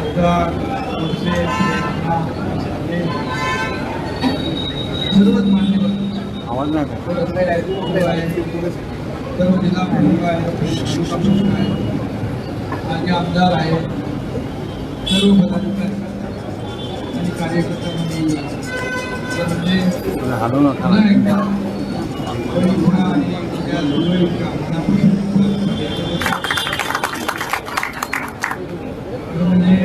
खासदार सर्वच मान्यवर आवाज नाही सर्व जिल्हा प्रमुख आहे, माझे आमदार आहेत, सर्व पदाधिकारी आणि कार्यकर्ता म्हणजे हलू नका पुन्हा एकदा परीक्षा आणि त्या दुर्वेळीच्या मनापासून म्हणजे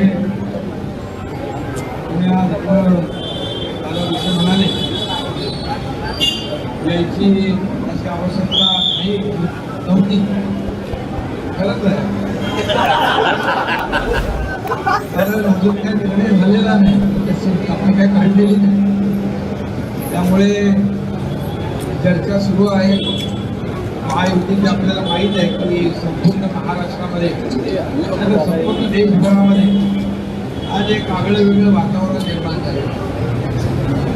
तुम्ही आज मला विषय म्हणाले याची अशी आवश्यकता नाही नव्हती, खरंच आहे. कारण अजून काही निर्णय झालेला नाही, आपण काही काढलेली नाही, त्यामुळे चर्चा सुरू आहे. महायुतीची आपल्याला माहीत आहे की संपूर्ण महाराष्ट्रामध्ये संपूर्ण देशभरामध्ये आज एक आगळं वेगळं वातावरण निर्माण झालं.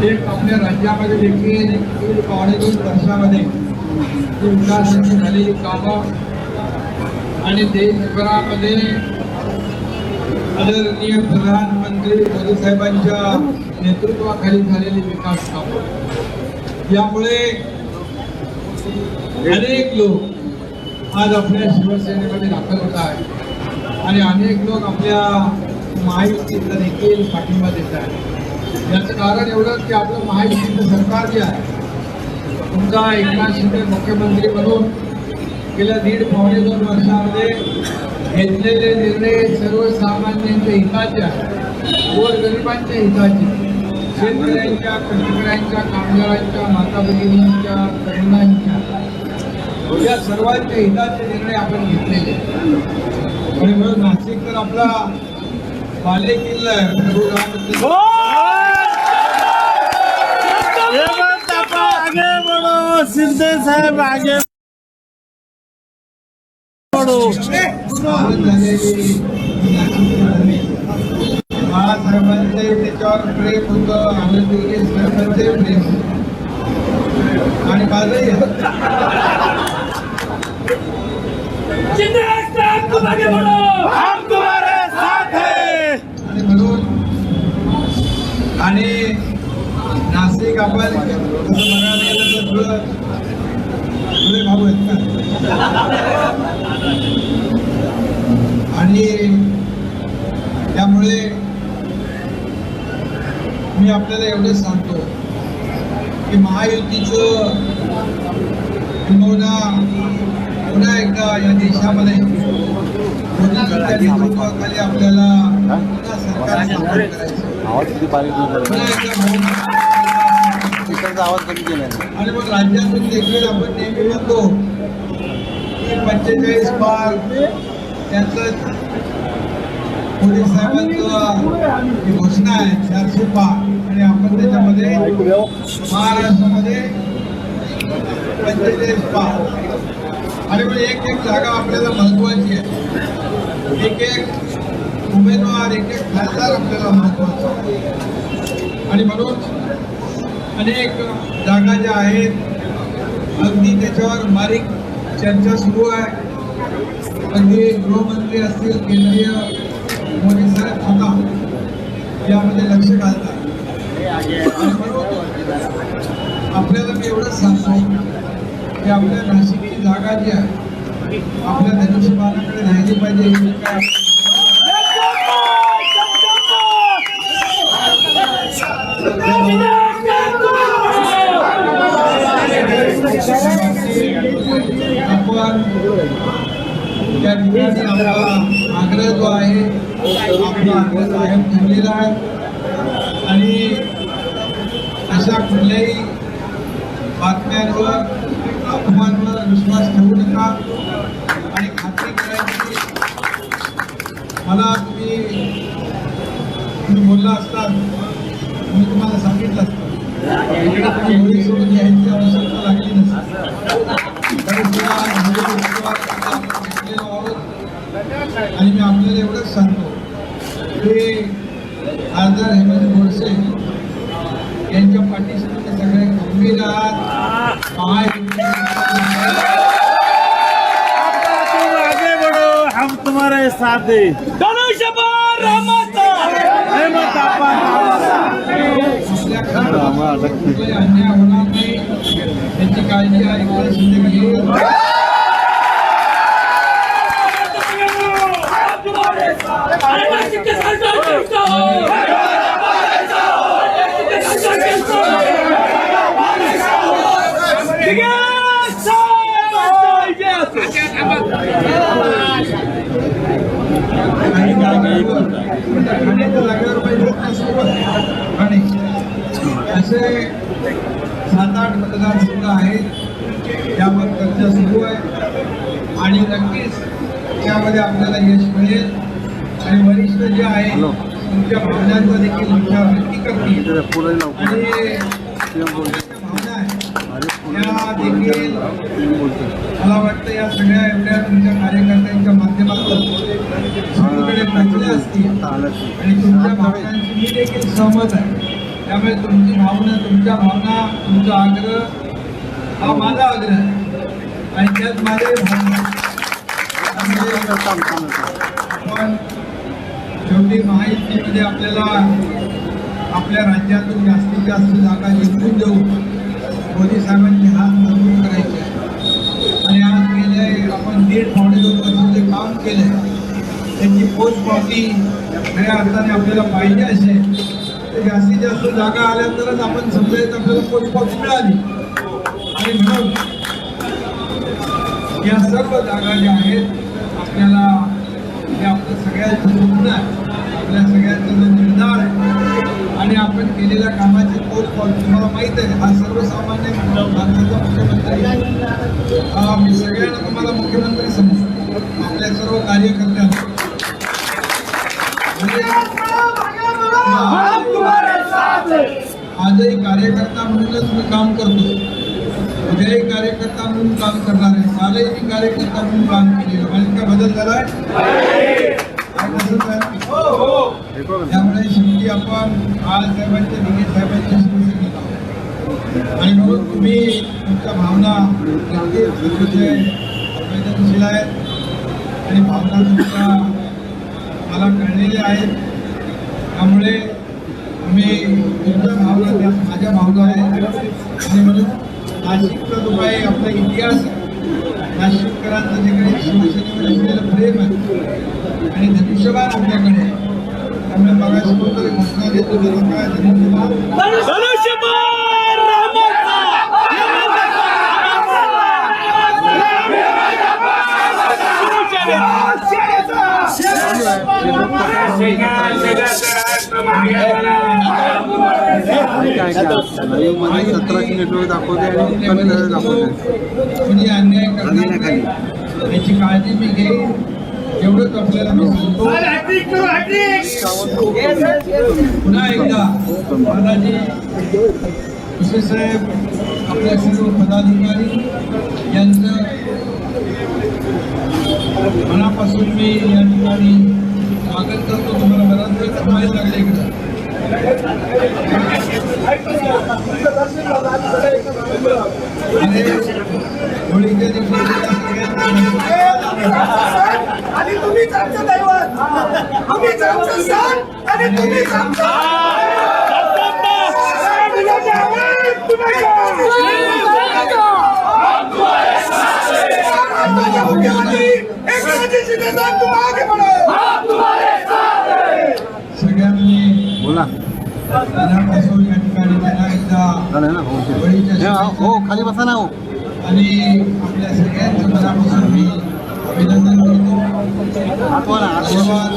एक आपल्या राज्यामध्ये देखील 1.5-2 वर्षामध्ये विकासाची झालेली कामं आणि देशभरामध्ये आदरणीय प्रधानमंत्री मोदी साहेबांच्या नेतृत्वाखाली झालेली विकास कामं, यामुळे अनेक लोक आज आपल्या शिवसेनेमध्ये दाखल होत आहेत आणि अनेक लोक आपल्या महायुतीला देखील पाठिंबा देत आहेत. याचं कारण एवढंच की आपलं महायुतीचं सरकार जे आहे, तुमचा एकनाथ शिंदे मुख्यमंत्री म्हणून गेल्या 1.5-2 वर्षामध्ये घेतलेले निर्णय सर्वसामान्यांच्या हिताचे आहेत, गोरगरिबांच्या हिताचे, शेतकऱ्यांच्या, कष्टकऱ्यांच्या, कामगारांच्या, माता भगिनींच्या, तरुणांच्या, या सर्वांच्या हिताचे निर्णय आपण घेतलेले. आणि म्हणून नाशिक तर आपला बालेकिल्ला आहे. शिंदे साहेब आगे बढ़ो. बाळासाहेबांचे त्याच्यावर प्रेम होतं, आनंदगिरी साहेबांचे प्रेम आणि माझंही आणि म्हणून आणि नाशिक आपण बघायला गेलं तर थोडे भाऊ आहेत का, आणि त्यामुळे मी आपल्याला एवढंच सांगतो की महायुतीचं पुन्हा एकदा या देशामध्ये मोदींच्या नेतृत्वाखाली आपल्याला पुन्हा सरकार स्थापन करायचं. आवाज किती बारीक आवाज कमी केला. आणि मग राज्यातून देखील आपण नेहमी म्हणतो की 45 पार त्यांचं मोदी साहेबांचं घोषणा आहे 400 पार, आणि आपण त्याच्यामध्ये महाराष्ट्रामध्ये 45 पार. आणि मग एक जागा आपल्याला महत्वाची आहे, एक उमेदवार, एक खासदार आपल्याला महत्वाचा आहे. आणि म्हणून अनेक जागा ज्या आहेत अगदी त्याच्यावर बारीक चर्चा सुरू आहे. अगदी गृहमंत्री असतील, केंद्रीय मोदी साहेब स्वतः यामध्ये लक्ष घालतात. आपल्याला मी एवढंच सांगतो की आपल्या नाशिकची जागा जी आहे आपल्या धनुष्यबाणाकडे राहिली पाहिजे. हे काय आपण त्या ठिकाणी आपला आग्रह जो आहे आपला आग्रह कायम ठेवलेला आहे. आणि अशा कुठल्याही बातम्यांवर, अफवांवर विश्वास ठेवू नका. आणि खात्री करायची, मला तुम्ही बोलला असतात, मी तुम्हाला सांगितलं असतं एवढी सोडून यायची आवश्यकता लागली नसते. आणि मी आपल्याला एवढंच सांगतो की खासदार हेमंत गोडसे यांच्या पाठीशी तुम्ही सगळे गंभीर आहात. आगे बढ़ो, हम तुम्हारे साथ हैं. आपल्या कुठलाही अन्याय होणार नाही याची काळजी एकनाथ शिंदे घेईल. ठाण्याच्या जागेवर ठाणे असे 7-8 मतदारसंघ आहेत यावर चर्चा सुरू आहे आणि नक्कीच त्यामध्ये आपल्याला यश मिळेल आणि वरिष्ठ जे आहे तुमच्या भावनांचा देखील विचार नक्की करतील आणि भावना आहे या देखील मला वाटतं या सगळ्या एवढ्या तुमच्या कार्यकर्त्यांच्या माध्यमातून सगळीकडे पोहोचल्या असतील आणि तुमच्या भावनांची मी देखील सहमत आहे. त्यामुळे तुमची भावना तुमचा आग्रह हा माझा आग्रह आहे आणि त्यात माझे भावना आपण शेवटी महायुतीमध्ये आपल्याला आपल्या राज्यातून जास्तीत जास्त जागा जिंकून देऊ मोदी साहेबांचे हात मजबूत करायचे आणि आज गेले आपण 1.5-2 वर्षाचे काम केले त्याची पोचपावती खऱ्या अर्थाने आपल्याला पाहिजे असेल तर जास्तीत जास्त जागा आल्या तरच आपण समजायचं आपल्याला पोचपावती मिळाली आणि म्हणून या सर्व जागा ज्या आहेत आपल्याला हे आपलं सगळ्यांचं स्वप्न आहे आपल्या सगळ्यांचा जो निर्धार आहे आणि आपण केलेल्या कामाची पोचपावती तुम्हाला माहीत आहे हा सर्वसामान्य भारताचा मुख्यमंत्री मी सगळ्यांना तुम्हाला मुख्यमंत्री समजतो आपल्या सर्व कार्यकर्त्यांना आजही कार्यकर्ता म्हणूनच मी काम करतो उद्याही कार्यकर्ता म्हणून काम करणार आहे कालही मी कार्यकर्ता म्हणून काम केलेलं माझ्यात काय बदल झालाय त्यामुळे शेवटी आपण साहेबांच्या दिघे साहेबांच्या शिवसेनेत आहोत आणि म्हणून तुम्ही तुमच्या भावना संवेदनशील आहेत आणि भावना तुमच्या मला कळलेल्या आहेत त्यामुळे मी तुमच्या भावना त्या माझ्या भावना आहेत आणि म्हणून नाशिकचा जो काही आपला इतिहास आहे नाशिककरांचं जे काही शिवसेनेवर असलेलं प्रेम आहे आणि धनुष्यबाण आपल्याकडे आहे त्यामुळे मगाशी कोणतरी घोषणा देतो त्याला काय कोणी अन्याय करणार याची काळजी मी घेईन एवढंच आपल्याला मी सांगतो. पुन्हा एकदा दादाजी विशेष साहेब आपल्या सर्व पदाधिकारी यांचं मनापासून मी या ठिकाणी स्वागत करतो. तुम्हाला बराच वेळ थांबायला लागले इकडं आणि होळीच्या दिवशी आणि तुम्हीच आमचं दैवत आम्हीच आमचं स्थान आणि तुम्हीच सगळ्यांनी बोला मनापासून या ठिकाणी त्यांना एकदा होळीच्या हो खाली बसा ना हो आणि आपल्या सगळ्यांचं मनापासून मी अभिनंदन करतो. आठवा ना धन्यवाद.